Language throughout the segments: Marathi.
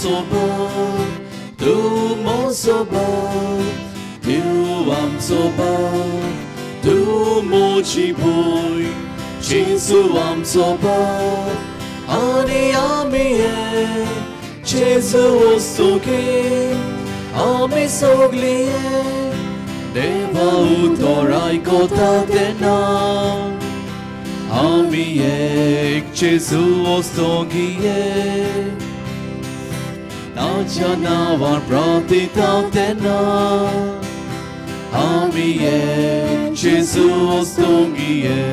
sobat, tu mo sobat, tu am sobat, tu mo chiboy, Jesu am sobat, ani amiye, Jesu soke, ami sogliye, Deva utorai kota dena, ami ek Jesu ostogiye, na canavar prati dena, ami ek Jesu ostogiye,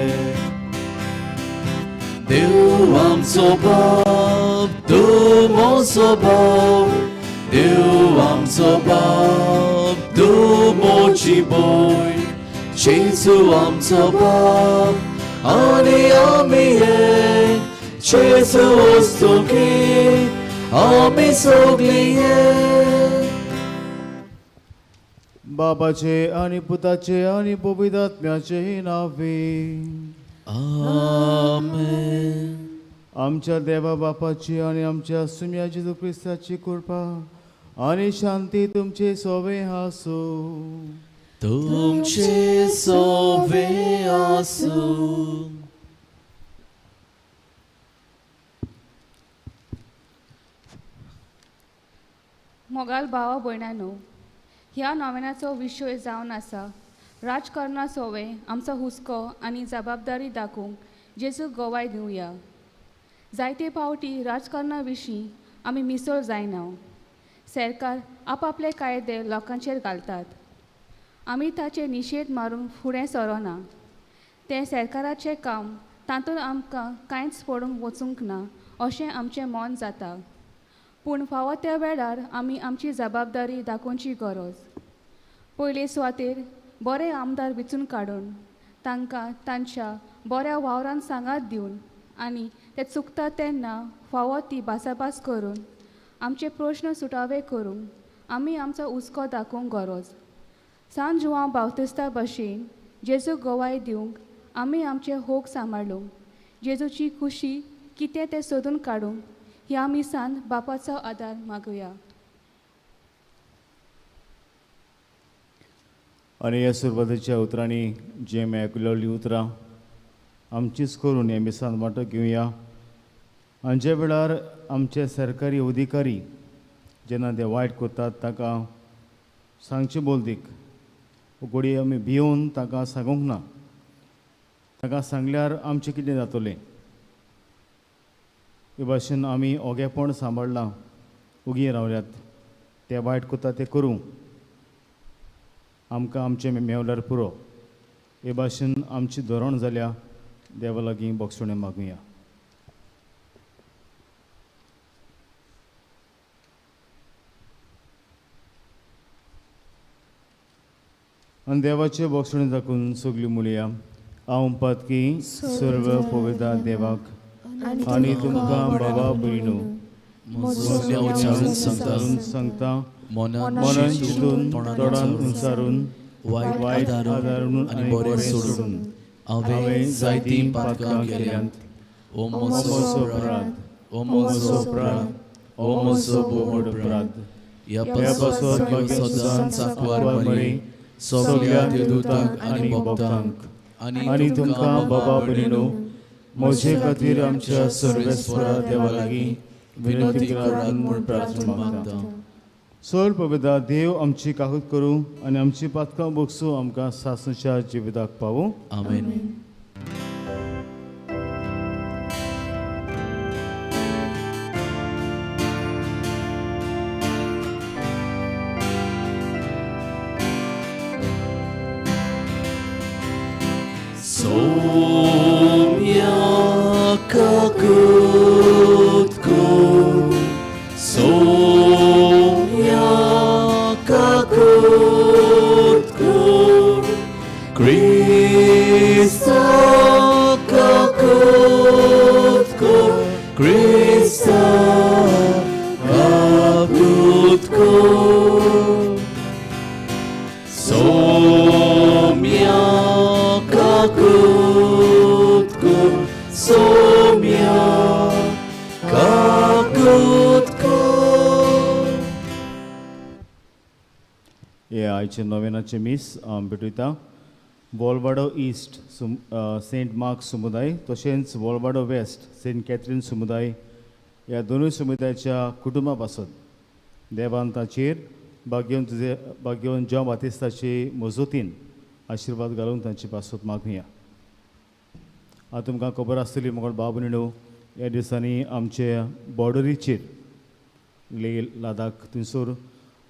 Deu am sobab, du mo sobab, Deu am sobab, du mo chiboy, Jesu am sobab, ani amiye, Jesu ostoki, ami sogliye. बाबाचे आणि पुताचे आणि पवित्रात्म्याचे नावे आमेन. आमच्या देवा बापाची आणि आमच्या सुम्या जेजू ख्रिस्ताची कृपा आणि शांती तुमचे सोवे आसो. तुमचे सोवे आसो. मोगाल भावा भयणांनो, ह्या नोवेनाचो विशय जावन आसा राजकारणा सोवे आमचो हुस्को आनी जबाबदारी दाखोवंक जेजू गोवाय दिवया. जायते फावटी राजकारणा विशीं आमी मिसळ जायना. सरकार आपआपले कायदे लोकांचेर घालतात. आमी ताचे निशेध मारून फुडें सरोना. तें सरकाराचें काम, तातूंत आमकां कांयच पडूंक वचूंक ना अशें आमचें मन जाता. पूण फावो त्या वेळार आमी आमची जबाबदारी दाखोवची गरज. पयले सुवातेर बरे आमदार वेंचून काडून तांकां तांच्या बऱ्या वावरान सांगात दिवन आनी ते चुकता तेन्ना फावो ती भासाभास करून आमचे प्रश्न सुटावे करूंक आमी आमचो हुस्को दाखोवंक गरज. सांज जुवां बावतिस्ता भशेन जेजू गोवाय दिवंक आमी आमचे होक सांबाळूंक जेजूची खुशी कितें तें सोदून काडूंक ह्या मिसान बापाचो आदार मागुया. आणि ह्या सुरवातीच्या उतरांनी जे आमी आयकलेलीं उतरां आमचीच करून हे मिसान वांटो घेवया. आनी जे वेळार आमचे सरकारी अधिकारी जेन्ना ते वायट करतात ताका सांगचे बोलदीक घोडी आमी भिवन ताका सांगूंक ना. ताका सांगल्यार आमचें कितें जातलें हे भाशेन आमी ओगेपण सांबाळलां, उगी रावल्यात. ते वायट करता ते करूं, आमकां आमचें मेवल्यार पुरो हे भाशेन आमची धोरण जाल्या. देवा लागीं बोगसोणें मागुया. आनी देवाचे बोगसोणें दाखोवन सगळीं मुलया. हांव म्हणपात की सर्व पवित्र देवाक आनी तुमकां बाबा भयणू सांगता मनान चिंतून तोंडान उंचारून वायट आदारून आनी बरें सोडून हांवें जायतीं पातकां केल्यांत. ओ म्हजो अपराध, ओ म्हजो अपराध, ओ म्हजो बोमड अपराध. ह्या पासत म्हाका सदांच सांकवार मरे सगळ्या देवदूतांक आनी भक्तांक आनी तुमकां बाबा भयणू म्हजे खातीर आमच्या सर्वेस्परा देवा लागीं विनंती करात म्हूण प्रार्थना मागता. चड पवित्र देव आमची काकूत करूं आनी आमची पातकां बोगसूं आमकां सासणच्या जिविताक पावूं. आमेन. Somia kakut ko, Somia kakut ko, Krista kakut ko, Krista kakut ko, Somia kakut ko, Somia kakut ko. हे आयचे नोवेनाचे मीस भेटयता वॉलवाडो ईस्ट सेंट मार्क समुदाय तशेंच वॉलवाडो वेस्ट सेंट कॅथरीन समुदाय ह्या दोनूय समुदायाच्या कुटुंबा पासत देवान ताचेर भाग्यवन जॉन बातिस्ताचे मजतीन आशिर्वाद घालून तांची पासत मागुया. आतां तुमकां खबर आसतली मोगोळ बाब भयणीनो, ह्या दिसांनी आमचे बॉर्डरीचेर लेह लडाख थंयसर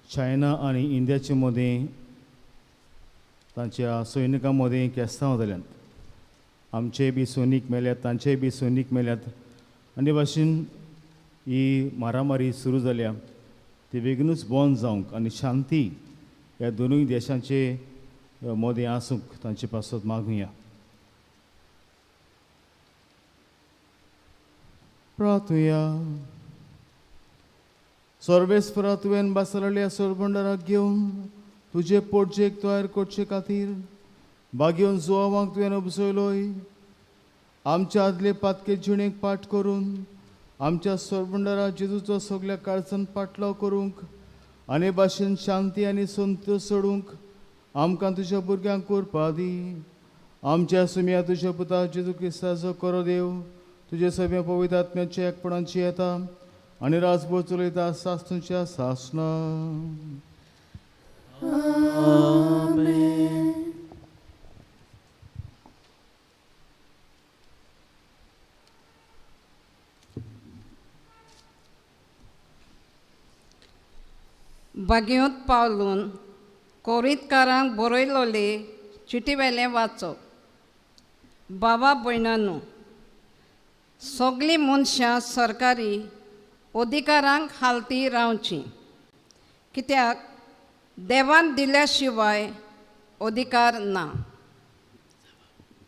चायना आनी इंडियाचे मदें तांच्या सैनिकां मदें केस्तांव जाल्यात. आमचे बी सैनीक मेल्यात, तांचेय बी सैनीक मेल्यात आनी भाशेन ही मारामारी सुरू जाल्या ती बेगीनूच बंद जावंक आनी शांती ह्या दोनूय देशांचे मदें आसूंक तांचे पासत मागुया. प्रार्थुया. सर्वेस्परा तुवें बासलेल्या सोरबंडाराक घेवन तुजे पोटजेक तयार करचे खातीर भाग्यवन जुवांक तुवें उपसयलोय. आमच्या आदले पातके जिणेक पाठ करून आमच्या सोरबंडारा जेजूचो सगळ्या काळजान पाटलो करूंक आनी भाशेन शांती आनी संतोश सोडूंक आमकां तुज्या भुरग्यांक करपा दी. आमच्या सुम्या तुज्या पुता जेजू क्रिस्ताचो करो देव तुजे सगळे पवित्र आत्म्याच्या एकपणाची येता आनी राजभर चलयता सासणूच्या सासना. भाग्योत पावलून कोरीतकारांक बरयलोले चिटी वेलें वाचप. बाबा भयणांनो, सगळीं मनशां सरकारी अधिकारांक हालती रावचीं, कित्याक देवान दिल्या शिवाय अधिकार ना.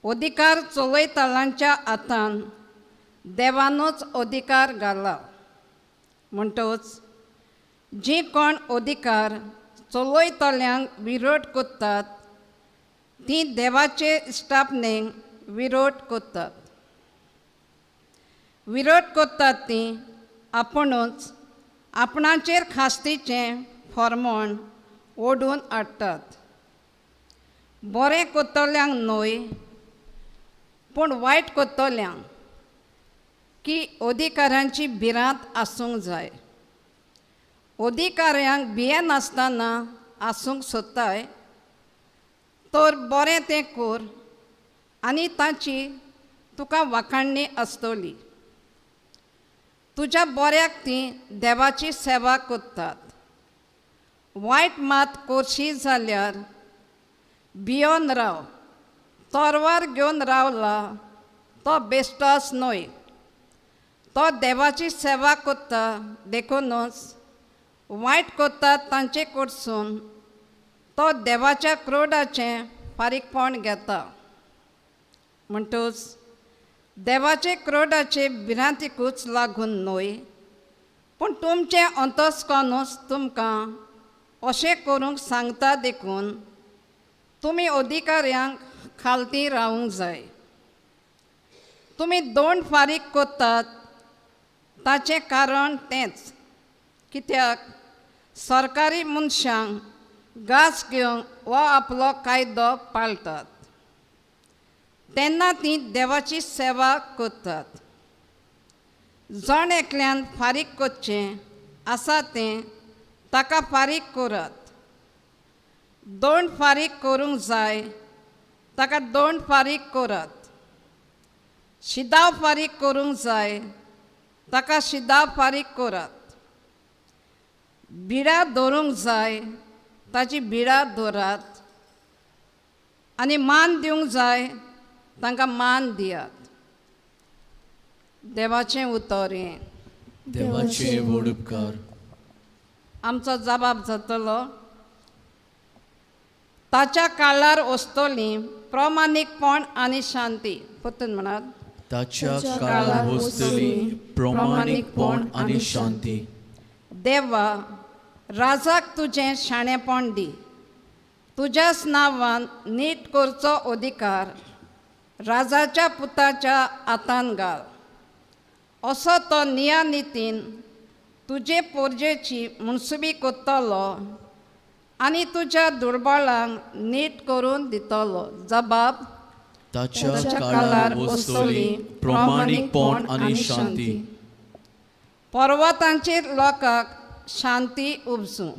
अधिकार चलयतालांच्या हातान देवानूच अधिकार घाला. म्हणटच जी कोण अधिकार चलयतल्यांक विरोध करतात ती देवाचे इश्टापणेक विरोध करतात. विरोध करतात ती आपुणूच आपणाचेर खास्तीचें फर्मोण ओडून हाडटात. बरें करतल्यांक न्हय पूण वायट करतल्यांक की अधिकारांची भिरांत आसूंक जाय. अधिकाऱ्यांक भिये नासतना आसूंक सोदताय तर बरें तें कर आनी ताची तुका वाखाणणी आसतली. तुज्या बऱ्याक ती देवाची सेवा करतात. वायट मात करशी जाल्यार भियोन राव. तोरवार घेवन रावला तो बेश्टोच न्हय. तो देवाची सेवा करता देखूनच वायट करतात तांचे कडसून तो देवाच्या क्रोधाचें फारीकपण घेता. म्हणटच देवाचे क्रोधाचे भिरांतीकूच लागून न्हय पूण तुमचें अंतस्कनूच तुमकां अशें करूंक सांगता देखून तुमी अधिकाऱ्यांक खालती रावूंक जाय. तुमी दोंड फारीक करतात ताचें कारण तेंच, कित्याक सरकारी मनशांक गास घेवंक वो आपलो कायदो पाळटात तेन्ना ती देवाची सेवा करतात. जण एकल्यान फारीक करचें आसा तें ताका फारीक करात. दोंड फारीक करूंक जाय ताका दोंड फारीक करात. शिदाव फारीक करूंक जाय ताका शिदाव फारीक करात. भिडा दवरूंक जाय ताची भिडा दवरात आनी मान दिवंक जाय तांकां मान दियात. देवाचें उतर हें. देवाचे व्हड उपकार. आमचो जबाब जातलो ताच्या काळार वस्तली प्रामाणीकपण आनी शांती. परतून म्हणात. ताच्या काळार वस्तली प्रामाणीकपण आनी शांती. देवा, राजाक तुजें शाणेपण दी. तुज्याच नांवान नीट करचो अधिकार राजाच्या पुताच्या हातान घाल. असो तो नियानितीन तुजे पोरजेची मुनसुबी करतलो आनी तुज्या दुर्बळांक नीट करून दितलो. जबाब ताच्या काळार वस्तली प्रामाणिकपण आनी शांती. पर्वतांचेर लोकांक शांती उपसूं,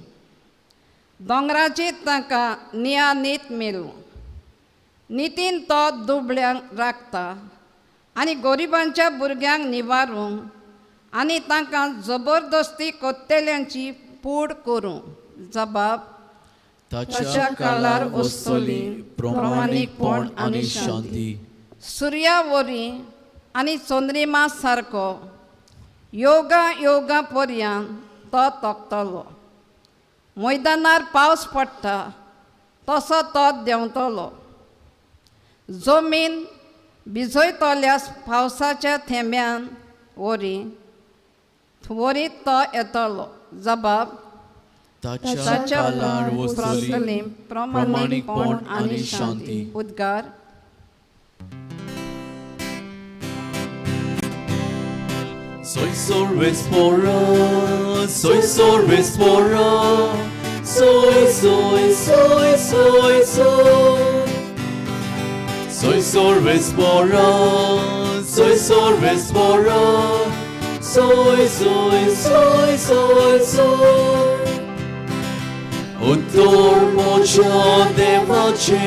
दोंगराचेर तांकां नियानीत मेळूं. नितीन तो दुबळ्यांक राखता आनी गरिबांच्या भुरग्यांक निवारूंक आनी तांकां जबरदस्ती कोत्तेल्यांची पूड करूं. जबाब ताच्या काळार वस्तली प्रामाणिकपण आनी शांती. सुर्या वरी आनी चंद्रिमा सारको योगा योगा पर्यंत तो तोखतलो. मैदानार पावस पडटा तसो तो देंवतलो. जमीन भिजयतल्यास पावसाच्या थेंब्यान वरी तो येतलो. जबाब ताच्या काळार वस्तली प्रामाणिकपण आनी शांती. उद्गार Soy sorvespora, soy sorvespora, soy, soy, soy, soy, soy. Soy sorvespora, soy sorvespora, soy, soy, soy, soy, soy. Uttor mocia devace,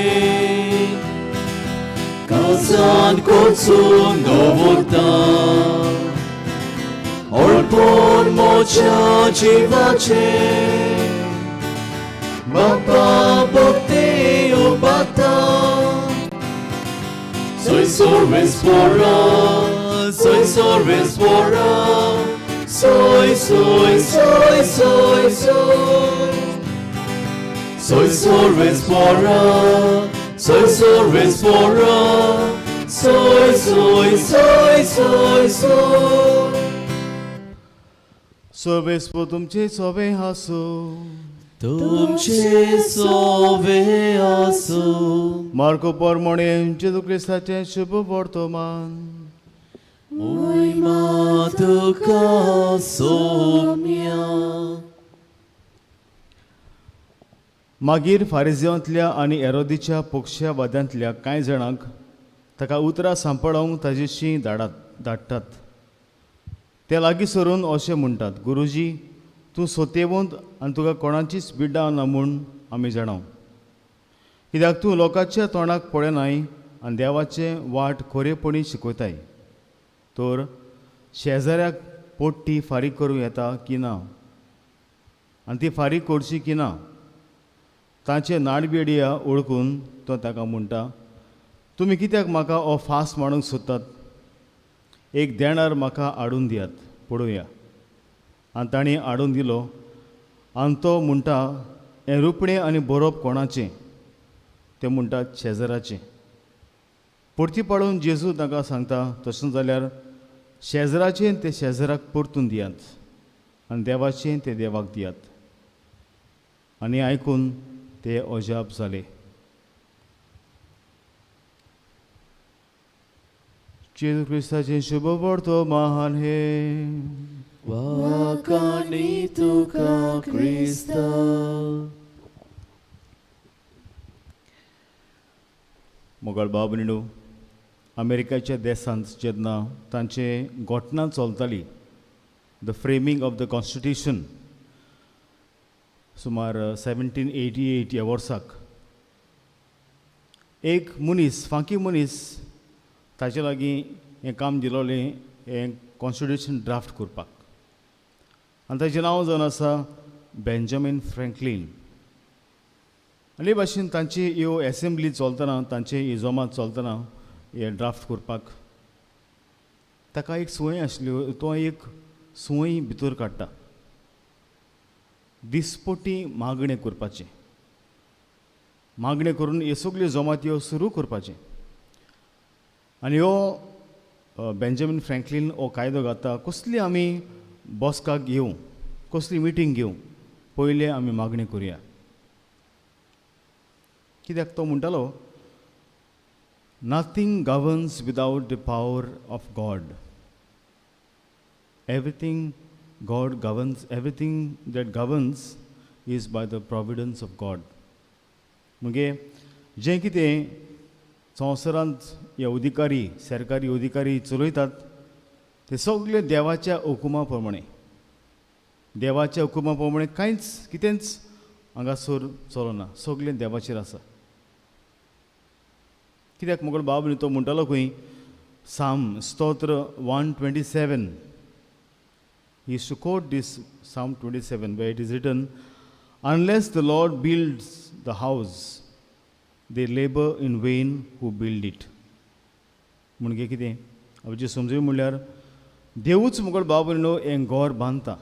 kazan kotsun dovota. Orpon mocia jivace, Baba bhakti ubata. Soy sorvespora, soy sorvespora, soy, soy, soy, soy, soy. Soy sorvespora, soy sorvespora, soy, soy, soy, soy, soy. सोबेस्पो तुमचे सोबे हासो, तुमचे सोबे आसो. मार्को पोरमोणे जेजू क्रिस्ताचे शुभ वर्तमान. महिमा तुका सोम्या. मागीर फारिजियांतल्या आनी हेरोदीच्या पक्षवाद्यांतल्या कांय जाणांक ताका उतरां सांपळोवंक ताजेशी धाडटात. ते लागीं सरून अशें म्हणटात, गुरुजी, तूं सोतेवंत आनी तुका कोणाचीच बिड्डां ना म्हूण आमी जाणाव. कित्याक तूं लोकांच्या तोंडाक पळयनाय आनी देवाचें वाट खरेपणी शिकयताय. तर शेजाऱ्याक पोट्टी फारीक करूं येता की ना आनी ती फारीक करची की ना तांचे नाडबेडया ओळखून तो ताका म्हणटा, तुमी कित्याक म्हाका हो फास्ट मारूंक सोदतात? एक देणार म्हाका हाडून दियात, पळोवया. आनी ताणें हाडून दिलो आनी तो म्हणटा, हें रुपणें आनी बरोवप कोणाचें? ते म्हणटात शेजाराचें. परती पळोवन जेजू ताका सांगता, तशें जाल्यार शेजाराचें ते शेजाराक परतून दियात आनी देवाचें ते देवाक दियात. आनी आयकून ते अजाप जाले. जेजू क्रिस्ताचें शुभ वर्तमान हे. वाकानी तुका क्रिस्ता. मोगाळ बाबनीणू, अमेरिकेच्या देशांत जेन्ना तांचे घटना चलताली, the framing of the constitution, सुमार 1788 ह्या वर्साक एक मनीस, फांकी मनीस, ताचे लागीं हें काम दिलोलें हें कॉन्स्टिट्यूशन ड्राफ्ट करपाक. आनी ताचें नांव जावन आसा बेंजामीन फ्रँकलीन. आनी हे भाशेन तांची ह्यो एसेंब्ली चलतना, तांचे इजोमां चलतना हे ड्राफ्ट करपाक ताका एक सुवाळी आशिल्ल्यो. तो एक सुवाळी भितर काडटा, दिसपट्टी मागणें करपाचें. मागणें करून ह्यो सगल्यो जमात्यो सुरू करपाचें. आनी हो बेंजामीन फ्रँकलीन हो कायदो घालता, कसली आमी बसकाक घेवं, कसली मिटींग घेवं, पयलें आमी मागणी करुया. कित्याक तो म्हणटालो, nothing governs without the power of God. Everything God governs, everything that governs is by the providence of God. म्हणजे जे कितें संवसारांत हे अधिकारी सरकारी अधिकारी चलयतात ते सगळे देवाच्या हुकुमा प्रमाणे देवाच्या हुकुमा प्रमाणे कांयच कितेंच हांगासर चलना सगळें देवाचेर आसा कित्याक मुगल बाब तो म्हणटालो खंय साम स्तोत्र 127 he used to quote this Psalm 27 where it is written, unless the Lord builds the house they labor in vain who build it. म्हणजे कितें हांवें समजून म्हणल्यार देवूच मुगल बाबून हें घर बांदता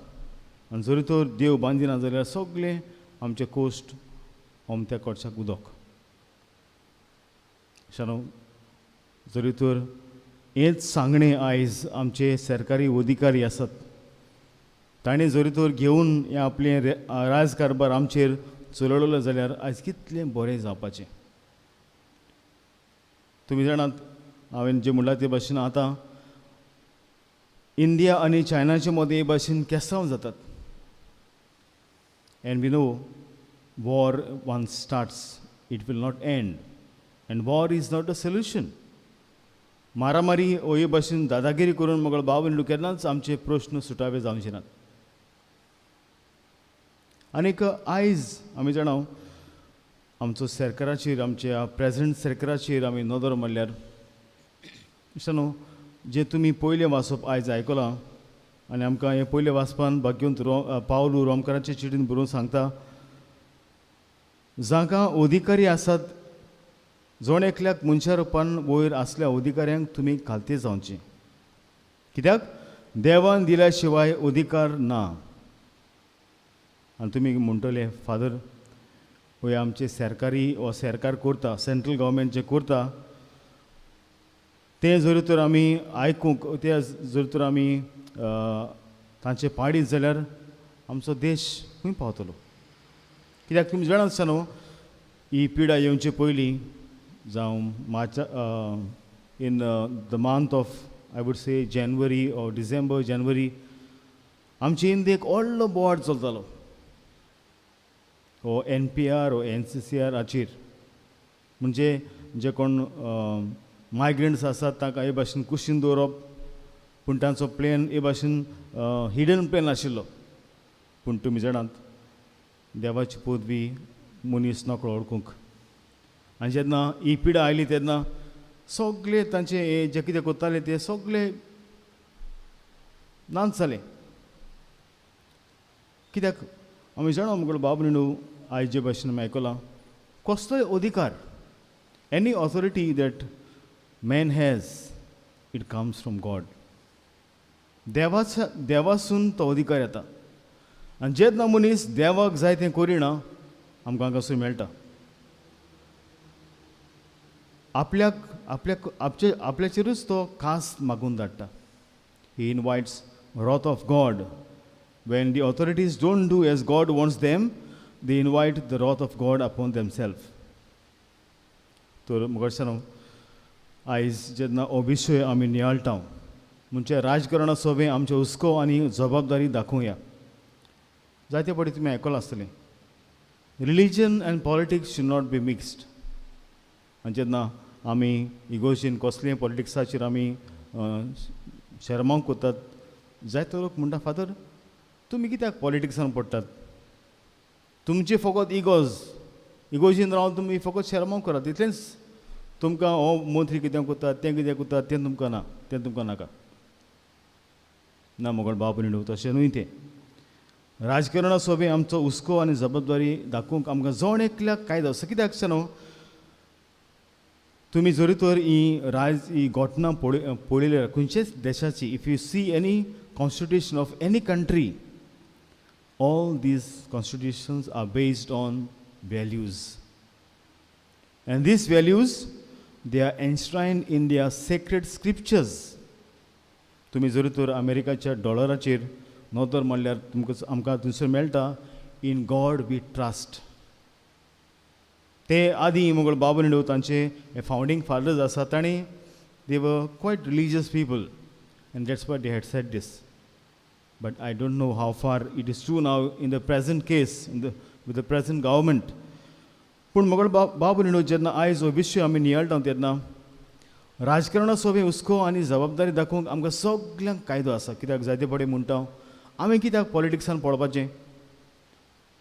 आनी जरी तर देव बांदिना जाल्यार सगळें आमचे कोश्ट ओमत्या कडच्याक उदक शानो जरी तर हेंच सांगणें आयज आमचे सरकारी अधिकारी आसात ताणें जरी तर घेवन हें आपलें राजकारभार आमचेर चलयलो जाल्यार आयज कितलें बरें जावपाचें तुमी जाणात हांवें जें म्हणलां ते भाशेन आतां इंडिया आनी चायनाचे मदें हे भाशेन केसांव जातात and we know war once starts it will not end and war is not a solution मारामारी हो हे भाशेन दादागिरी करून मोगळ बाबून केन्नाच आमचे प्रश्न सुटावे जावचे नात आनीक आयज आमी जाणाव आमचो सरकाराचेर आमच्या प्रेझेंट सरकाराचेर आमी नदर मारल्यार न्हू जें तुमी पयलें वाचप आयज आयकलां आनी आमकां हें पयलें वाचपान भाग्यवंत पावलू रोमकाराचे चिठीन बरोवन सांगता जांकां अधिकारी आसात जोण एकल्याक मनशा रुपान वयर आसल्या अधिकाऱ्यांक तुमी खालते जावचें कित्याक देवान दिल्या शिवाय अधिकार ना आनी तुमी म्हणटले फादर पळय आमचे सरकारी हो सरकार करता सेंट्रल गव्हर्मेंट जें करता तें जरी तर आमी आयकूंक तें जरी तर आमी तांचे पाडीत जाल्यार आमचो देश खंय पावतलो कित्याक तुमी जाणा आसता न्हू ही पिडा येवचे पयलीं जावं मार्चा in the month of I would say January or December January आमचे इंडियेक व्हडलो बोवाड चलतालो हो NPR हो NCCR हाचेर म्हणजे जे कोण मायग्रंट्स आसात तांकां हे भाशेन कुशीन दवरप पूण तांचो प्लॅन हे भाशेन हिडन प्लॅन आशिल्लो पूण तुमी जाणात देवाची पदवी मनीस नकळो ओळखूंक आनी जेन्ना ही पिडा आयली तेन्ना सगळे तांचे हे जे कितें करताले ते सगळे नाच जाले कित्याक आमी जाणा मुगळ बाबू न्हू आयज जे भाशेन आमी आयकलां कसलोय अधिकार any authority that man has it comes from God देवासून तो अधिकार येता आनी जेन्ना मनीस देवाक जाय तें करिना आमकां हांगासून मेळटा आपल्याचेरूच तो खास मागून धाडटा ही इनवायट्स wrath of God. When the authorities don't do as God wants them, they invite the wrath of God upon themselves. तर मुखारच्यान आयज जेन्ना हो विशय आमी नियाळटा म्हणजे राजकारणा सोबे आमचे हुस्को आनी जबाबदारी दाखोवया जायते फावटी तुमी आयकलां आसतलें religion end politics should not be mixed आनी जेन्ना आमी इगोर्जीन कसलेय पॉलिटिक्साचेर आमी शर्मांक कोतात जायते लोक म्हणटा फादर तुमी कित्याक पॉलिटिक्सान पडटात तुमचे फकत इगोर्जीन रावन तुमी फकत शर्मांक करात इतलेंच तुमकां हो मंत्री कितें कोता तें कितें कोता तें तुमकां ना तें तुमकां नाका ना मोगळ बाब न्हू तशें न्हय तें राजकारणा सोबे आमचो हुस्को आनी जबाबदारी दाखोवंक आमकां जण एकल्याक कायदो आसा कित्याक न्हू तुमी जरी तर ही घटना पळयल्यार खंयचेच देशाची if you see any constitution of any country all these constitutions are based on values and these values they are enshrined in their sacred scriptures तुम्ही जरी तर अमेरिकाच्या डॉलराचेर नोंदर मारल्यार तुमकां आमकां थंयसर मेळटा इन गॉड वी ट्रस्ट ते आदी मोगळ बाबा न्हू तांचे फावंडींग फादर्स आसा तांणी they were quite religious people and that's why they had said this But I don't know how far it is true now in the present case, in the with the present government. पूण मोगळ बाब भयणीनो, जेन्ना आयज हो विशय आमी नियाळटा तेन्ना राजकारणा सोबे हुस्को आनी जबाबदारी दाखोवंक आमकां सगल्यांक कायदो आसा. कित्याक जायते फावटी म्हणटा आमी कित्याक पॉलिटिक्सान पळोवपाचें.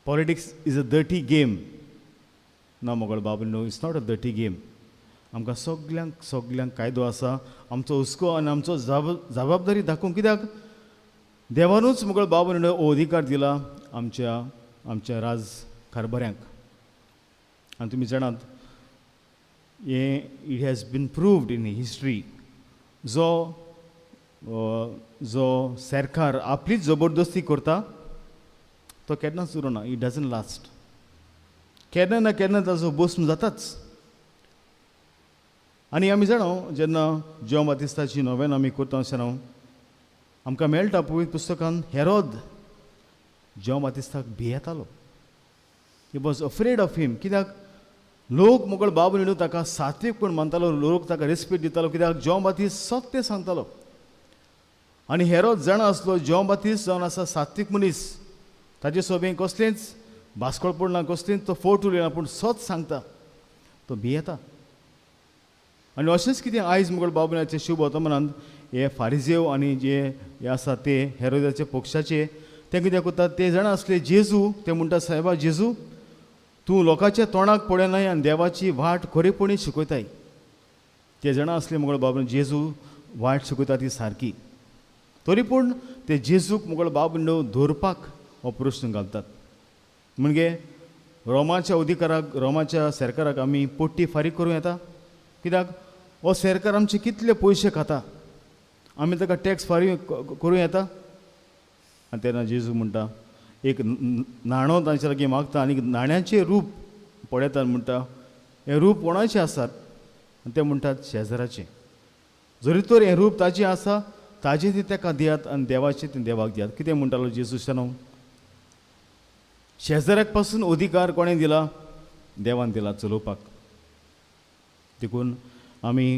Politics is a dirty game. ना मोगळ बाब भयणीनो, it's not a dirty game. आमकां सगल्यांक कायदो आसा आमचो हुस्को आनी आमचो जबाबदारी दाखोवंक. कित्याक देवानूच मोगळ बाब भयणीनो हो अधिकार दिला आमच्या राजकारभाऱ्यांक. आनी तुमी जाणात it has been proved in history जो सरकार आपलीच जबरदस्ती करता तो केन्नाच उरना. It doesn't last. केन्ना ना केन्ना ताचो बसून जाताच. आनी आमी जाणा जेन्ना जॉन बातिस्ताची नोवेन आमी करता आसतना आमकां मेळटा पवित्र पुस्तकान हेरोद जॉन बातिस्ताक भियेतालो. He was afraid of him. कित्याक लोक मोगळ बाब भयणीनो ताका सात्वीकपण मानतालो. लोक ताका रेस्पेक्ट दितालो. कित्याक जॉन बातिस्त सत्य सांगतालो. आनी हेरोद जाणा आसलो जॉन बातिस्त जावन आसा सात्वीक मनीस. ताचे सोबें कसलेंच भास्कळपण ना, कसलेंच तो फोट उलयना, पूण सत सांगता. तो भियेता. आनी अशेंच कितें आयज मोगळ बाब भयणाचे शुभ वर्तमानांत हे फारिजेव आनी जे आसा ते हेरोदाचे पक्षाचे ते कितें करतात, ते जाणा आसले जेजू. ते म्हणटा सायबा जेजू, तूं लोकांच्या तोंडाक पडनाय आनी देवाची वाट खरेपणी शिकयताय. ते जाणा आसले मोगळ बाब जेजू वाट शिकयता ती सारकी. तरी पूण ते जेजूक मोगळ बाब भयणीनो धरपाक हो प्रश्न घालतात. म्हणजे रोमाच्या अधिकाराक, रोमाच्या सरकाराक आमी पोट्टी फारीक करूं येता. कित्याक हो सरकार आमचे कितले पयशे खाता, आमी ताका टॅक्स फारीक करूं येता. आनी तेन्ना जेजू म्हणटा एक नाणो तांचे लागीं मागता आनी नाण्याचें रूप पळयता आनी म्हणटा हें रूप कोणाचें आसात. आनी ते म्हणटात शेजाराचें. जरी तर हें रूप ताचें आसा ताजें ती ताका दियात आनी देवाचें ती देवाक दियात. कितें म्हणटालो जेजू शेनो, शेजाऱ्याक पासून अधिकार कोणें दिला? देवान दिला चलोवपाक. देखून आमी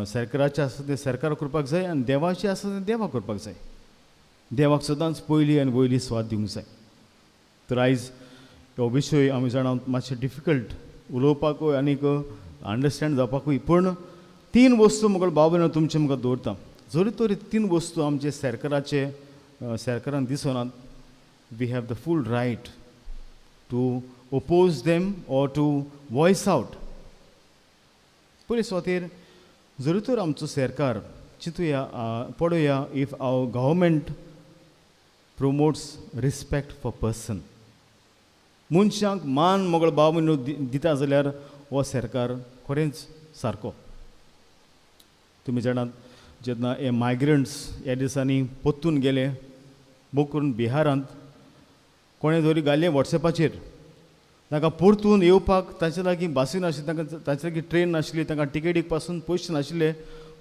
सरकाराचें आसा तें सरकार करपाक जाय आनी देवाचें आसा तें देवाक करपाक जाय. देवाक सदांच पयली आनी वयली स्वाद दिवंक जाय. तर आयज हो विशय आमी जाणा मातशें डिफिकल्ट उलोवपाकूय आनीक अंडरस्टँड जावपाकूय. पूण 3 वस्तू मोगळ बाब भयणीनो तुमचे मुखार दवरता. जरी तरी 3 वस्तू आमचे सरकारान दिसनात, we have the full right to oppose them or to voice out. पयले सुवातेर जरी तर आमचो सरकार चिंतुया, पळोवया, if our government promotes respect for person. मनशांक मान मोगळ बाब भयणीनो दिता जाल्यार हो सरकार खरेंच सारको. तुमी जाणात जेन्ना हे मायग्रंट्स ह्या दिसांनी पोत्तून गेले, बूक करून बिहारांत कोणें जरी घाल्लें वॉट्सॅपाचेर, ताका परतून येवपाक ताचे लागीं बासी नाशिल्ली, तांकां ताचे लागीं ट्रेन नाशिल्ली, तांकां टिकेटीक पासून पयशे नाशिल्ले.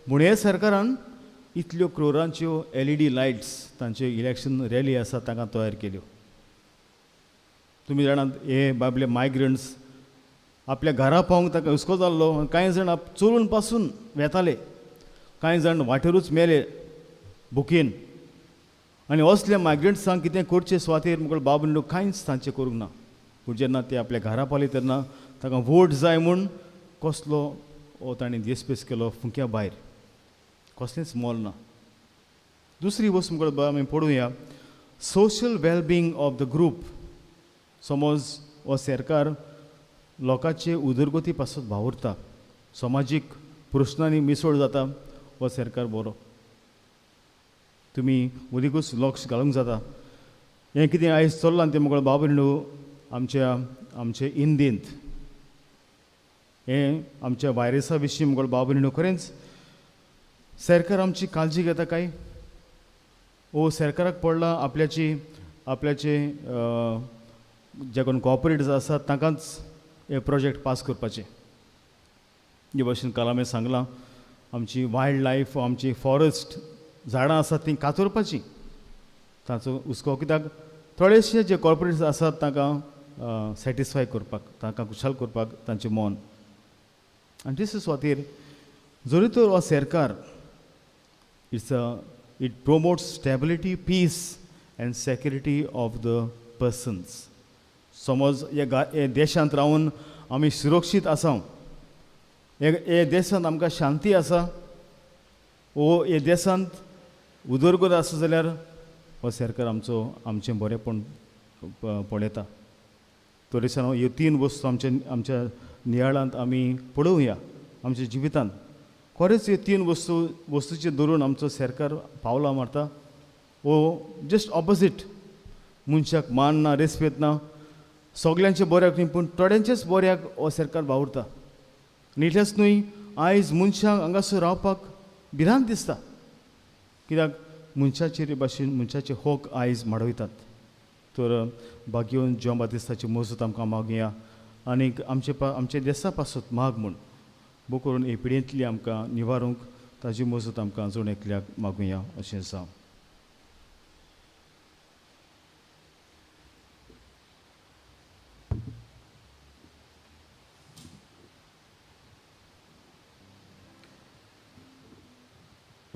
म्हूण हे सरकारान इतल्यो क्रोरांच्यो LED लायट्स तांच्यो इलेक्शन रॅली आसा तांकां तयार केल्यो. तुमी जाणात हे बाबले मायग्रंट्स आपल्या घरा पावंक ताका हुस्को जाल्लो. कांय जाण चलून पासून वेताले, कांय जाण वाटेरूच मेले भुकेन. आनी असल्या मायग्रंट्सांक कितें करचें सुवातेर मुगळ बाब भयणीनो कांयच तांचें करूंक ना. पूण जेन्ना ते आपल्या घरा पावले तेन्ना ताका वोट जाय म्हूण कसलो हो ताणें देस्पेस केलो फुंक्या भायर. कसलेंच मोल ना. दुसरी वस्त मुगळ आमी पळोवया, social wellbeing of the group. समज हो सरकार लोकांचे उदरगती पासून वावुरता, समाजीक प्रश्नांनी मिसळ जाता, हो सरकार बरो. तुमी उदीकूच लक्ष घालूंक जाता. हें कितें आयज चल्लां तें मुगळ बाब भयणीनो आमचे इंडियेंत हें आमच्या व्हायरसा विशीं मुगळ बाब भयणीनो खरेंच सरकार आमची काळजी घेता काय? ओ सरकाराक पडला आपल्याचे जे कोण कॉर्पोरेट्स आसात तांकांच हे प्रोजेक्ट पास करपाचे. जे भाशेन काल हांवें सांगलां, आमची वायल्ड लायफ, आमची फॉरेस्ट झाडां आसात ती कातरपाची, ताचो हुस्को. कित्याक थोडेशे जे कॉर्पोरेट्स आसात तांकां सॅटिस्फाय करपाक, तांकां खुशाल करपाक तांचें मन. आनी तेच सुवातेर जरी तर हो सरकार it promotes stability, peace and security of the persons. समज हे देशांत रावन आमी सुरक्षीत आसा, हे देशांत आमकां शांती आसा, वो हे देशांत उदरगत आसा जाल्यार हो सरकार आमचें बरेंपण पळयता. तरेसान ह्यो 3 वस्तू आमच्या नियाळांत आमी पळोवया आमच्या जिवितांत. खरेंच ह्यो 3 वस्तूचे धरून आमचो सरकार पावलां मारता. वो जस्ट ऑपोजीट, मनशाक मान ना, रेस्पेद ना, सगल्यांचे बऱ्याक न्ही पूण थोड्यांचेच बऱ्याक हो सरकार वावुरता. आनी इतलेंच न्हय, आयज मनशांक हांगासर रावपाक भिरांत दिसता, कित्याक मनशाचे भाशेन मनशाचे हक आयज माडवयतात. तर भाग्यवन जॉन बातिस्ताची मजत आमकां मागुया आनीक आमचे देशा पासत माग म्हूण बो करून हे पिडेंतली आमकां निवारूंक ताजी मजत आमकां अजून एकल्याक मागुया अशें आसा.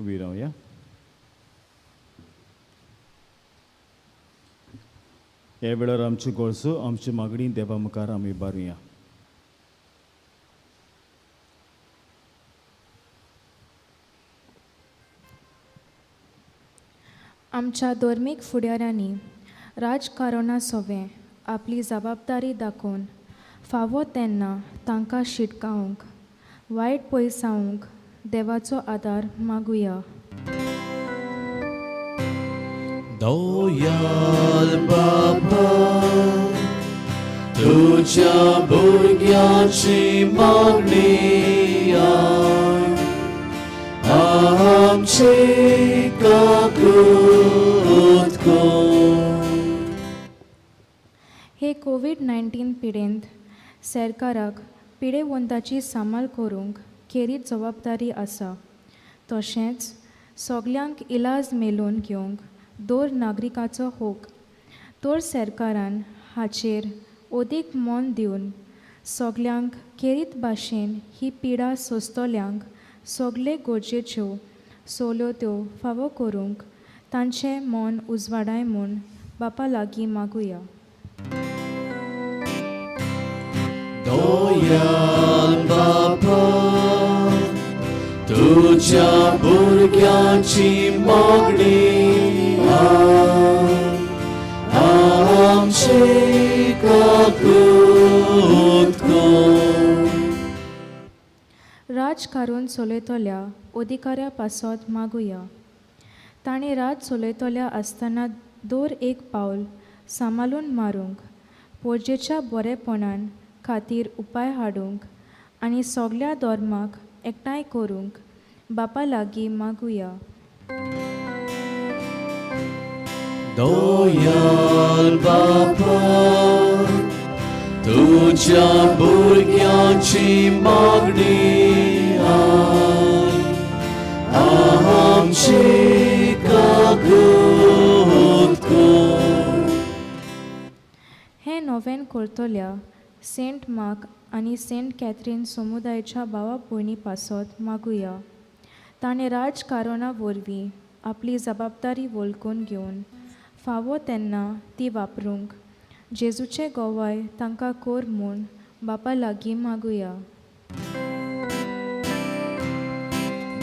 उबी रावया. हे वेळार आमच्यो गरजो आमची मागणी देवा मुखार आमी बारुया. आमच्या धर्मीक फुडाऱ्यांनी राजकारणां सवें आपली जबाबदारी दाखोवन फावो तेन्ना तांकां शिटकावंक, वायट पयसावंक देवाचो आदार मागुया. दयाल बाबा, तुझ्या भुरग्याची मागणी आमची काकूत कर. हे कोविड-19 पिडेंत सरकाराक पिडेवंताची सांबाळ करूंक खेरीत जबाबदारी आसा. तशेंच सगल्यांक इलाज मेळोवन घेवंक दर नागरिकाचो हक. तर सरकारान हाचेर अदीक मोन दिवन सगल्यांक खेरीत भाशेन ही पिडा सोंसतल्यांक सगळे गरजेच्यो सवलत्यो फावो करूंक तांचें मोन उजवाडाय म्हूण बापा लागीं मागुया. दयाल बाबा, तुझ्या भुरग्याची मागणी आमची काकूत कर. राजकारण चलयतल्या अधिकाऱ्या पासत मागुया. ताणें राज चलयतल्या आसतना दर एक पावल सांबाळून मारूंक, पोरजेच्या बरेपणान खातीर उपाय हाडूंक आनी सगल्या धर्माक एकठांय करूंक बापा लागीं मागुया. दयाल बाबा, तुझ्या भुरग्याची मागणी आमची काकूत कर. हें नोवेन करतल्या सेंट मार्क आनी सेंट कॅथरीन समुदायाच्या भावा भयणी पासत मागुया. ताणें राजकारणां वरवीं आपली जबाबदारी वळखून घेवन फावो तेन्ना ती वापरूंक जेजूचें गोवाय तांकां कोर म्हूण बापा लागीं मागुया.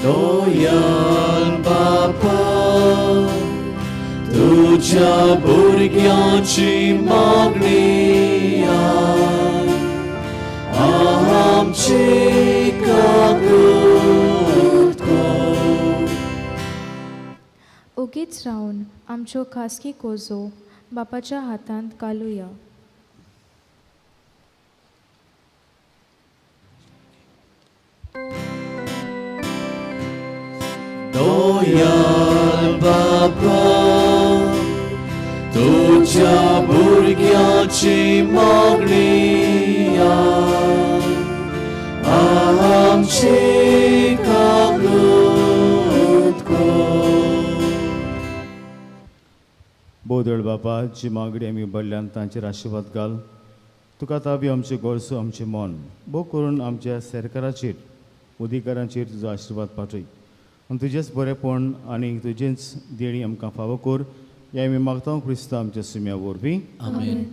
दयाल बाबा, तुझ्या भुरग्याची मागणी आमची काकूत कर. ओगीच रावन आमच्यो खासगी कोजो बापाच्या हातांत घालुया. दयाल बाबा, तुझ्या भुरग्याची मागणी आमची काकूत कर. बोदळ बापा, जी मागणी आमी बडल्यान तांचेर आशिर्वाद घाल. तुका ताबी आमचे गरजो आमचें मन बो करून आमच्या सरकाराचेर अधिकाऱ्यांचेर तुजो आशिर्वाद पाठय आनी तुजेंच बरेपण आनी तुजेंच देणी आमकां फावो कर. हे आमी मागता क्रिस्तांव आमच्या सुम्या वरवीं. आमेन.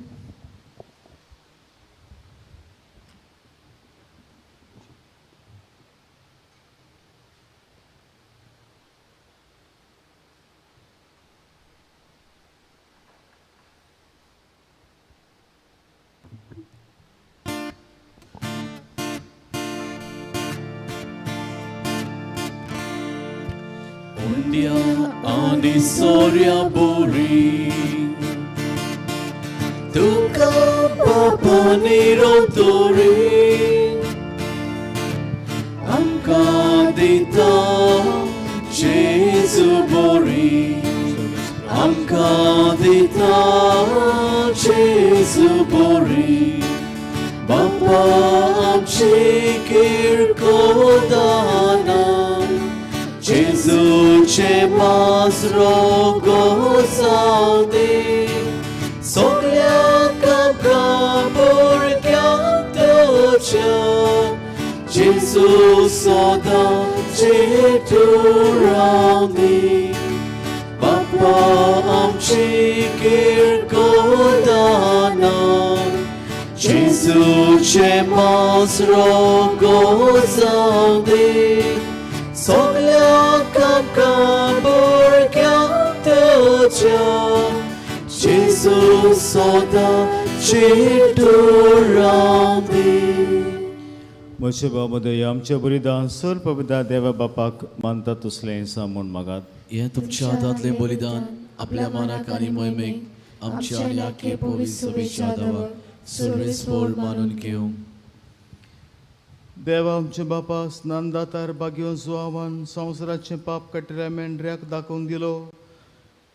Undia ani soria buri Tuka papa nirotori Amka dita Jesu buri Amka dita Jesu buri Bapa amchi kirkodana Jesu che masro gozade Soglia kapka burkya tocha Jesu soda cheturandi Bapa amchi kirkodana Jesu che masro gozade Soglia kapka burkya tocha Jesu soda cheturandi म्हजे बाबदे आमचे बलिदान सर पवित्र देवा बापाक मानता तसलें सामून मागात हे तुमच्या हातांतलें बलिदान आपल्या मानाक आनी मोहिमेक आमच्या आनी आख्खे पवित्र सभेच्या दावाक सर्वेस्पोर मानून घेवं देवा आमचे बापा स्नान दातार बागयो जुआवान संवसाराचें पाप कटऱ्या मेंढऱ्याक दाखोवन दिलो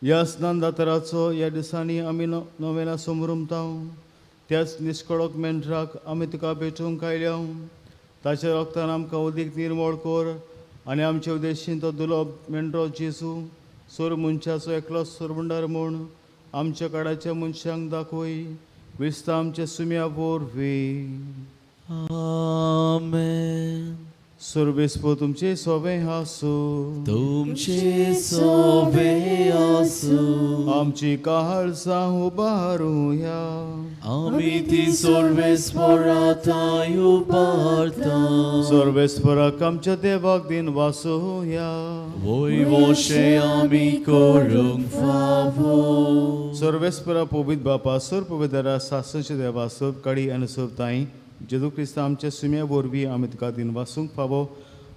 ह्या स्नान दाताराचो ह्या दिसांनी आमी नवेला समरुमताव त्याच निश्कळोक मेंढराक आमी तुका भेटूंक आयल्या ताच्या रोगतान आमकां अदीक निर्मळ कर आनी आमचे उद्देशीन तो दुलोब मेंढरो जेजू सोर मनशाचो एकलो सोरबुंडार म्हूण आमच्या काळाच्या मनशांक दाखोय विस्ता आमच्या सुम्या वरवी आमेन सर्वेस्पो तुमचे सोवे आसूं तुमचे सोबे आसूं आमची काळजां उबारूया आमी ती सर्वेस्पोरांताय उबारता सर्वेस्पराक आमच्या देवाक दिन वासोया वोय वोशे आमी करूंक फावो सर्वेस्परा पवित्र बापा सर पवित्रा सासचे देवा सोब काडी आनी सोब ताई जेजू क्रिस्त आमच्या सुम्या वरवीं आमी तुका दिन वासूंक फावो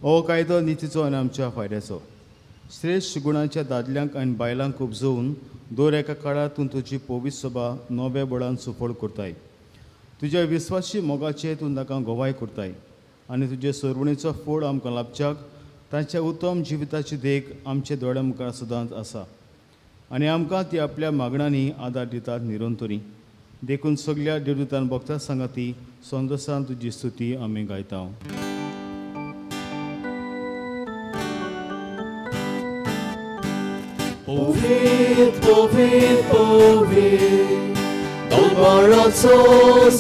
हो कायदो नितीचो आनी आमच्या फायद्याचो श्रेश्ठ गुणांच्या दादल्यांक आनी बायलांक उपजोवन दर एका काळांतून तुजी पवित्र सभा नव्या बळान सुफळ करताय तुज्या विस्वासी मोगाचे तूं ताका गोवाय करताय आनी तुजे सरवणीचो फोड आमकां लाभच्याक तांच्या उत्तम जिविताची देख आमचे दोळ्या मुखार सदांच आसा आनी आमकां ती आपल्या मागणांनी आदार दितात निरंतरी देखून सगळ्या देवदूतान भक्तां सांगाती संदसान तुजी स्तुती आमी गायता Povit, povit, povit Dolbaraco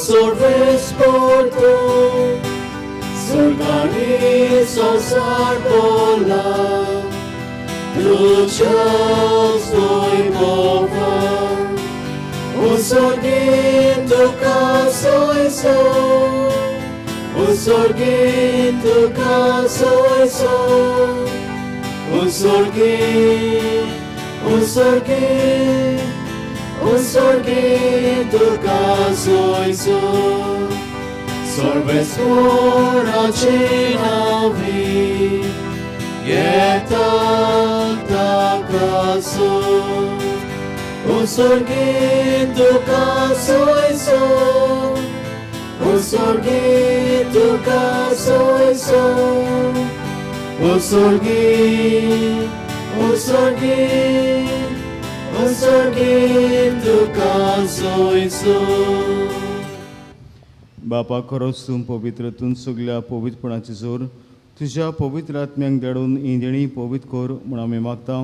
sorvesporto Sorgani sosar bola Lucias noi mova Usorgin tu casoi so Usorgin tu casoi so Usorgin Usorgin tu casoi so Sorbes ora cenavi Ieta ta caso Usorgin tu casoi so Usorgin tu casoi so Usorgin tu casoi so बापा खरोच तूं पवित्रतून सगळ्या पवित्रपणाची जोर तुज्या पवित्र आत्म्यांक धाडून इंजणी पवित्र कर म्हूण आमी मागता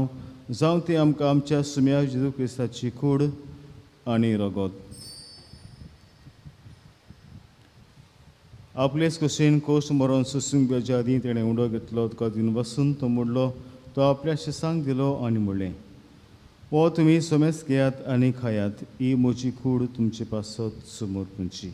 जावं ती आमकां आमच्या सुम्या जेजू क्रिस्ताची कूड आनी रगत आपलेच कशेन कोश्ट मरोन सुसूंक बेजा आदीं तेणें उडो घेतलो तुका दिन वसून तो मोडलो तो आपल्या शिसांक दिलो आनी म्हणलें हो तुमी सोमेस घेयात आनी खायात ही म्हजी कूड तुमचे पासत समोर खंयची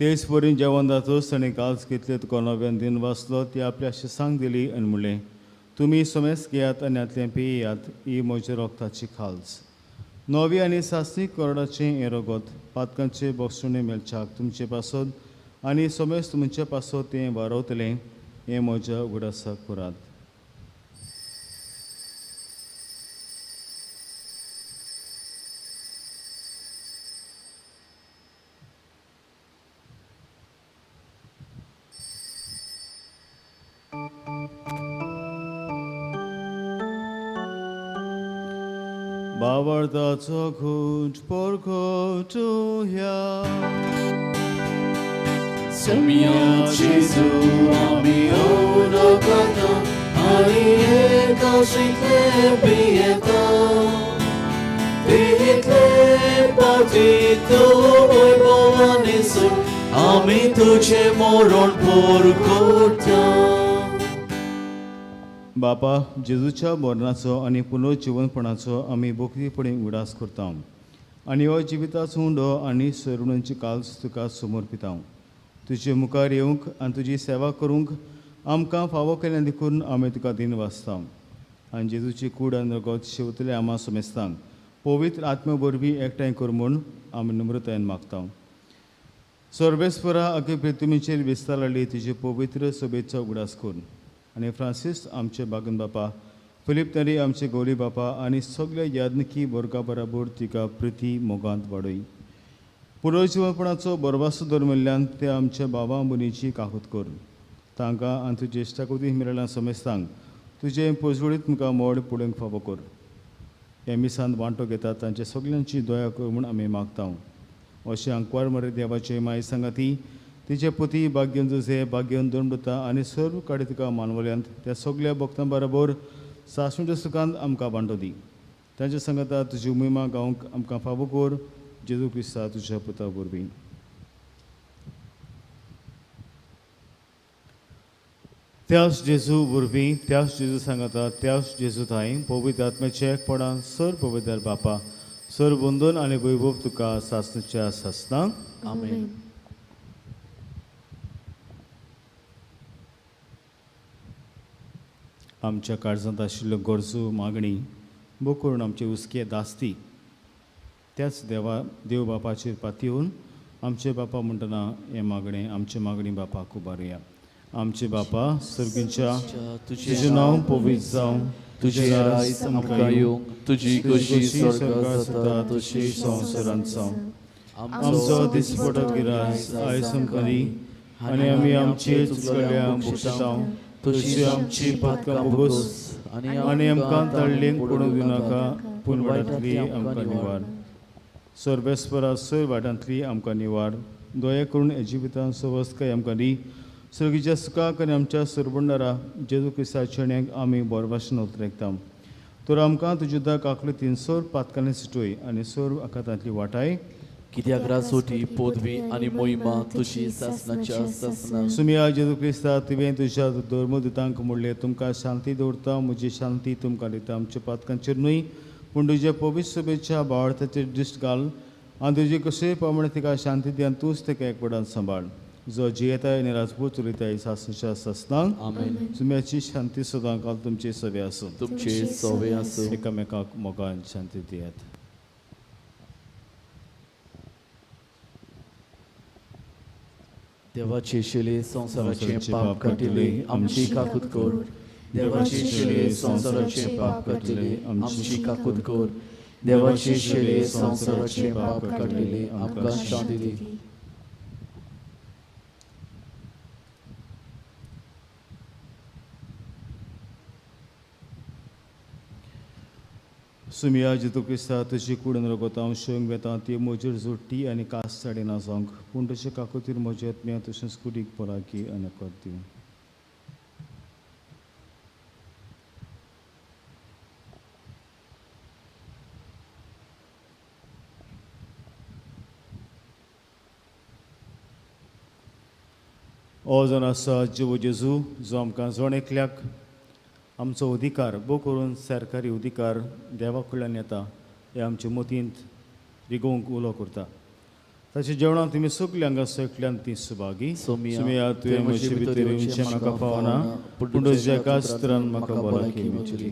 तेच परीन जेवण जातोच ताणें काल्स घेतले तुका नव्यान दिन वाचलो ती आपल्या सांग दिली आनी म्हणलें तुमी सोमेस घेयात आनी आतलें पियेयात ही म्हज्या रोगताची खाल्स. नवी आनी सासणी कोरडाचें हें रगत पातकांचे बोगसुणे मेलच्याक तुमचे पासत आनी सोमेस तुमचे पासत तें वारवतलें हें म्हज्या उगडासाक करात. बावळताचो घुट पोरखोटुया Semia Jesu ami odokata ani eka shitle bieta Title patito oi bovanisu ami tuje moron porkota बापा जेजूच्या मरणाचो आनी पुनर्जीवनपणाचो आमी बोखलीपणे उडास करता आनी हो जिविताचो हुंडो आनी सरुणांची काल्स तुका समर्पिता. तुजे मुखार येवंक आनी तुजी सेवा करूंक आमकां फावो केलें देखून आमी तुका दिन वाचता आनी जेजूची कूड आनी रगत शेवतले आमा समेस्तांक पवित्र आत्मे वरवीं एकठांय कर म्हूण आमी नम्रतायेन मागता. सर्वेस्परा अगे पृथ्वीचेर विस्तारली तुजे पवित्र सभेचो उगडास कर आनी फ्रांसीस आमचे बागन बापा फिलीप नरी आमचे गौरी बापा आनी सगळ्या यादनिकी वर्गा बराबर तिका प्रिती मोगांत वाडय. पुनर्जीवनपणाचो बरवासो दरमिल्ल्यान ते आमच्या बाबा मुनीची काकूत कर तांकां आनी तुजे इश्टाकुती मेळ्ळ्या समेस्तांक तुजे पोजवळीत मुखार मोड पुडेंक फावो कर. हे मिसांत वांटो घेतात तांचे सगळ्यांची दया कर म्हूण आमी मागता. अशें अंकवार मरे देवाचे माय सांगाती तिचे पती भाग्यन जुजे भाग्यन दंडुता आनी सर्व काडे तुका मानवल्यांत त्या सगळ्या भक्तां बरोबर सासणेच्या सुखांत आमकां वांटो दी. तांच्या सांगाता तुजी उमिमा गावंक आमकां फावो कर जेजू क्रिस्ता तुज्या पुता वरवीं. त्याच जेजू वरवीं त्याच जेजू सांगाता त्याच जेजू थंय पवित्र आत्म्याचे एकपणान सर पवित्र बापा सर वंदन आनी वैभव तुका सासणेच्या सासना Amen. आमच्या काळजांत आशिल्ल्यो गरजो मागणी बो करून आमचे उस्के दास्ती त्याच देव बापाचेर पातयेवन आमचे बापा म्हणटना हे मागणें आमचे मागणी बापाक उबारुया. आमचे बापा सर्गींच्या तुजें नांव पवित्र जावं तुजें राज आमकां येवंक तुजी कशी स्वर्गांत जाता तशी संवसारांत जावं. आमचो दिसपटो गिराय आयज आमकां दी आनी आमी आमचे चुकलेल्यांक बक्षितांव तशी आमची पातकां बोगोस आनी आमकां ताळ्ळेंक पडूंक दिनाका पूण वाटांतली आमकां निवार. सर्वेस्परा सर वाटांतली आमकां निवार. दया करून जिवितांत सवस्काय आमकां दी सर्गीच्या सुखाक आनी आमच्या सरभंडारा जेजू क्रिस्ताच्या शेण्याक आमी बरो भाशेन उतरायता. तर आमकां तुज्या दाक आंखले 300 पातकांनी सुटोय आनी सर आकांतांतली वाटाय कित्याक रासोटी पदवी आनी मोहिमा तुजी सासनाच्या सासना सुमिया जेजू क्रिस्ता तुवें तुज्या धर्मदुतांक म्हणलें तुमकां शांती दवरता म्हजी शांती तुमकां दिता. आमच्या पातकांचेर न्हय पूण तुज्या पवित्र सभेच्या बाळताचेर दिश्ट घाल आनी तुजे कशे प्रमाणे तिका शांती दी आनी तूंच ताका एकपडान सांबाळ. जो जियेताय आनी राजपूत उरयताय सासनाच्या सासनांक आमेन. सुम्याची शांती सदां काल तुमचे सवे आसूं. तुमचे सवे आसूं. एकामेकाक मोगान शांती दियात. देवाचे शिले संसाराचे पाप काटिले आमची काकूत कर. देवाचे शिले संसाराचे पाप काटिले आमची काकूत कर. देवाचे शिले संसाराचे पाप काटिले आमकां शांती दी. सुमिया जेजू क्रिस्ता तुजी कूडन रगत हांव शेवंक वेता ती म्हजेर जोडटी आनी कास साडे ना जावंक पूण तशें काकुतीर म्हजे आत्म्या तशेंच कुडीक पराकी आनी कर दिवं. हो जावन आसा जिवो जेजू जो आमकां जण एकल्याक आमचो अधिकार बो करून सरकारी अधिकार देवा कडल्यान येता हे आमचे मतींत रिगोवंक उलो करता. ताची जेवणां तुमी सगल्यांक सकल्यान ती सुभागी सोमिया तुवें म्हजे भितर येवचें म्हाका पावना पूण तुज्या एका उतरान म्हाका भलायकी मेळटली.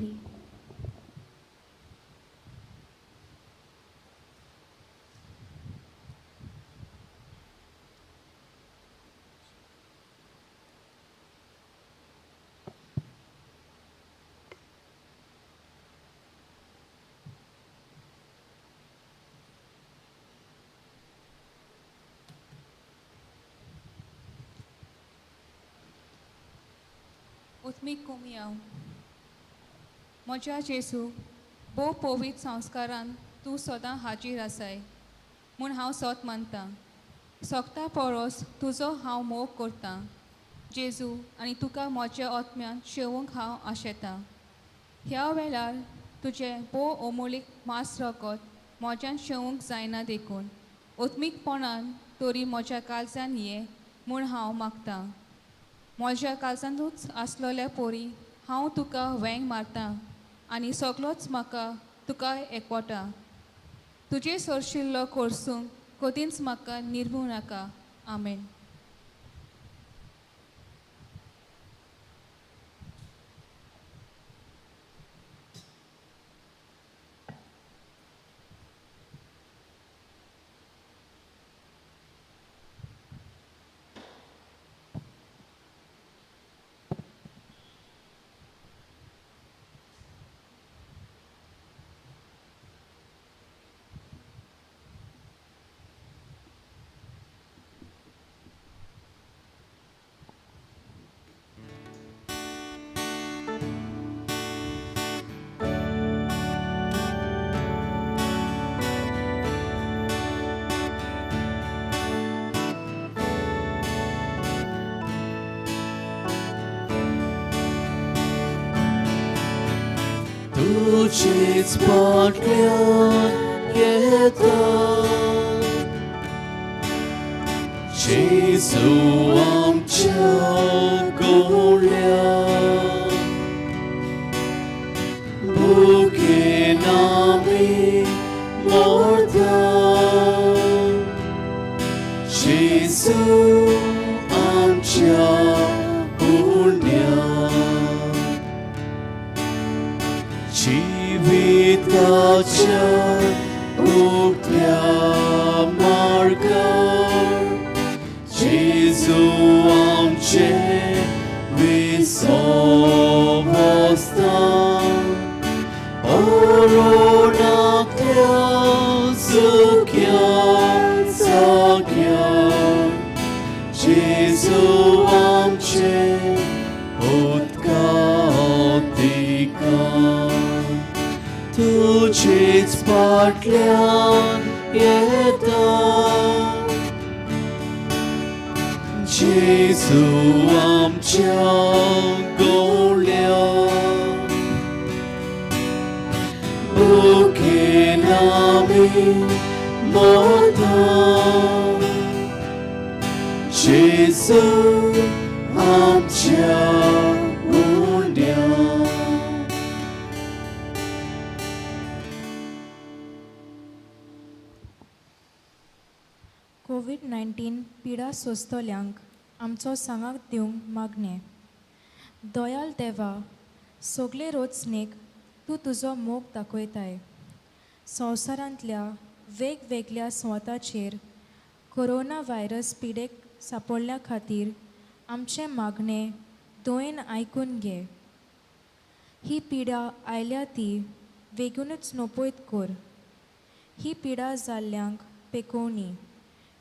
उत्मीक कुमियाव म्हज्या जेसू भोव पवित्र संस्कारान तूं सदां हाजीर आसाय म्हूण हांव सोत मानतां. सोगता परस तुजो हांव मोग करतां जेजू आनी तुका म्हज्या आत्म्यान शेवूंक हांव आशेतां. ह्या वेळार तुजें भोव अमोलीक मास रगत म्हज्यान शेवूंक जायना देखून उत्मीकपणान तोरी म्हज्या काळजान ये म्हूण हांव मागतां. म्हज्या काळजांतूच आसलोल्या पोरी हांव तुका वेंग मारतां आनी सगळोच म्हाका तुका एकवटा. तुजे सरशिल्लो कोर्सूंक कधीच म्हाका निर्मू नाका. आमेन. तुझेच फाटल्यान येता जेजू आमच्या गोळ्या भुकेन आमी मरता जेजू आमच्या पुण्या जीविताच्या उक्त्या मार्गार जेजू आमचे विसवस्तां ओरोणांतल्या सुख्या जाग्यार जेजू आमचे उदकातिका तुझेच फाटल्यान येता जेजू आमच्या गोळ्या भुकेन आमी मरता जेजू आमच्या पुण्या कोविड-19 पिडा सोंसतल्यांक आमचो सांगाक दिवंक मागणें. दयाल देवा, सगळे रोचणेक तूं तुजो मोग दाखयताय. संवसारांतल्या वेगवेगळ्या सुवातांचेर कोरोना व्हायरस पिडेक सांपडल्या खातीर आमचें मागणें दोयेन आयकून घे. ही पिडा आयल्या ती बेगीनूच नोपयत कर. ही पिडा जाल्ल्यांक पेकोवणी,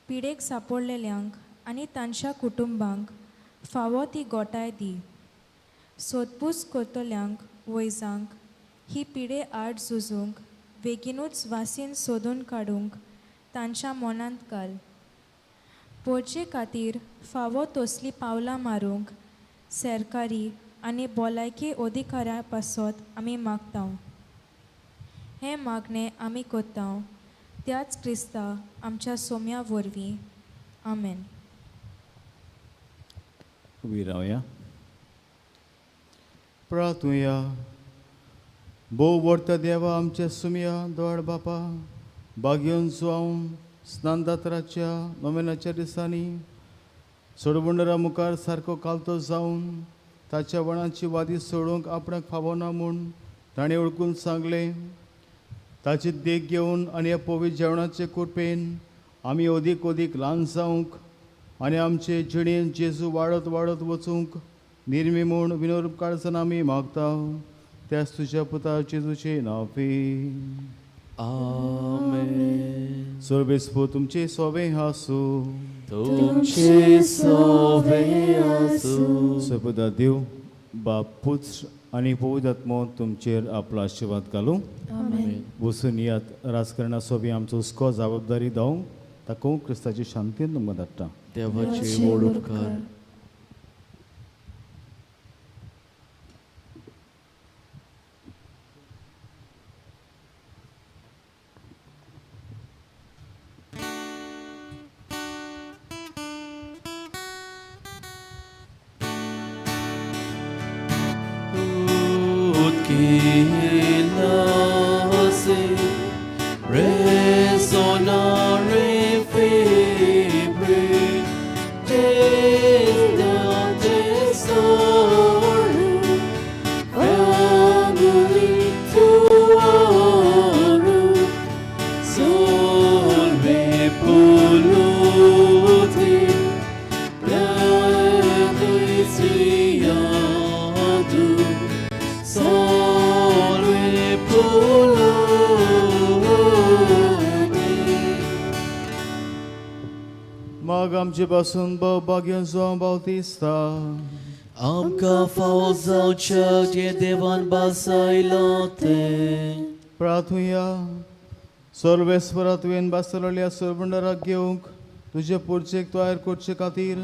पिडेक सांपडलेल्यांक आनी तांच्या कुटुंबांक फावो ती गोटाय दी. सोदपूस करतल्यांक वैजांक ही पिडे आड झुजूंक बेगीनूच वासीन सोदून काडूंक तांच्या मनांत घाल. पोरचे खातीर फावो तसली पावलां मारूंक सरकारी आनी भलायकी अधिकाऱ्यां पासत आमी मागतांव. हें मागणें आमी कोत्तांव त्याच क्रिस्ता आमच्या सोम्या वरवीं. आमेन. उबी रावया. प्रार्थुया. भोव वर्ता देवा आमच्या सुमया दोड बापा बागयोन सुवांव स्नानदात्राच्या नोवेनाच्या दिसांनी सोडबुंडरा मुखार सारको कालतो जावन ताच्या वणाची वादी सोडूंक आपणाक फावना म्हूण ताणें ओळखून सांगलें. ताची देख घेवन आनी ह्या पवित्र जेवणाचे कृपेन आमी अदीक अदीक ल्हान जावंक आनी आमचे जिणेंत जेजू वाडत वाडत वचूंक निर्मी म्हूण विनोद आमी मागता. त्याच तुज्या पुता जेजूचे नांवे. आमेन. सोर्बेस्पो तुमचे सोवे आसूं. तुमचे सोवे आसूं. सपुता देव बाप पुत्र आनी पवित्र आत्मो तुमचेर आपलो आशिर्वाद घालूं. बसून यात राजकारणा सोबी आमचो हुस्को जबाबदारी दाव ताका क्रिस्ताची शांतीन तुमकां धाडटा. देवाचे व्हड उपकार. Resonare febre, Mag आमचे पासून भाग्यान जो बावतिस्ता आमकां फावो जावच्या जे देवान बासायला ते प्रार्थुया. सर्वेस्परा तुवें बासलेल्या सरबंडाराक घेवंक तुजे पुरचेक तयार करचे खातीर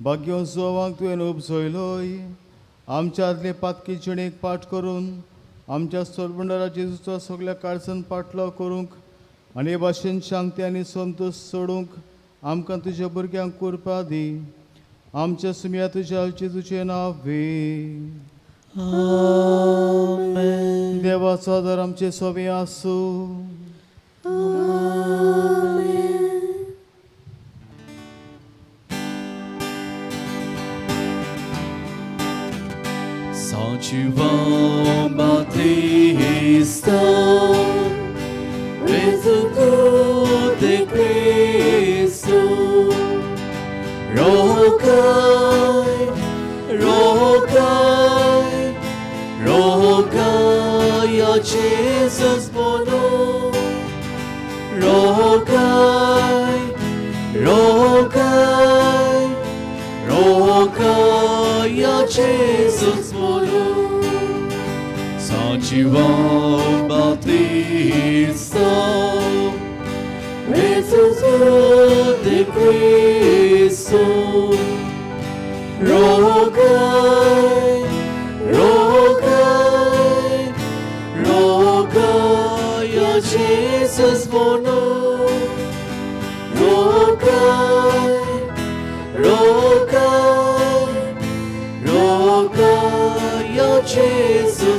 भाग्यो जोवांक तुवें उपजयलोय. आमच्या आदले पातकी जिणेक पाठ करून आमच्या सरबंडारा जेजूचो सगळ्या काळजान पाटलो करूंक आनी हे भाशेन शांती आनी संतोश सोडूंक आमकां तुज्या भुरग्यांक कृपा दी. आमच्या सुम्या तुज्या जेजूचे नांवे. आमेन. देवाचो आदार आमचे सोबे आसूं. São João Batista, Resucitado de Cristo, rogai, rogai, rogai a Jesus por nós, rogai, rogai, rogai a Jesus por nós. São João Batista, Resucitado de Cristo, rogai, rogai, rogai a Jesus por nós, rogai, rogai, rogai a Jesus.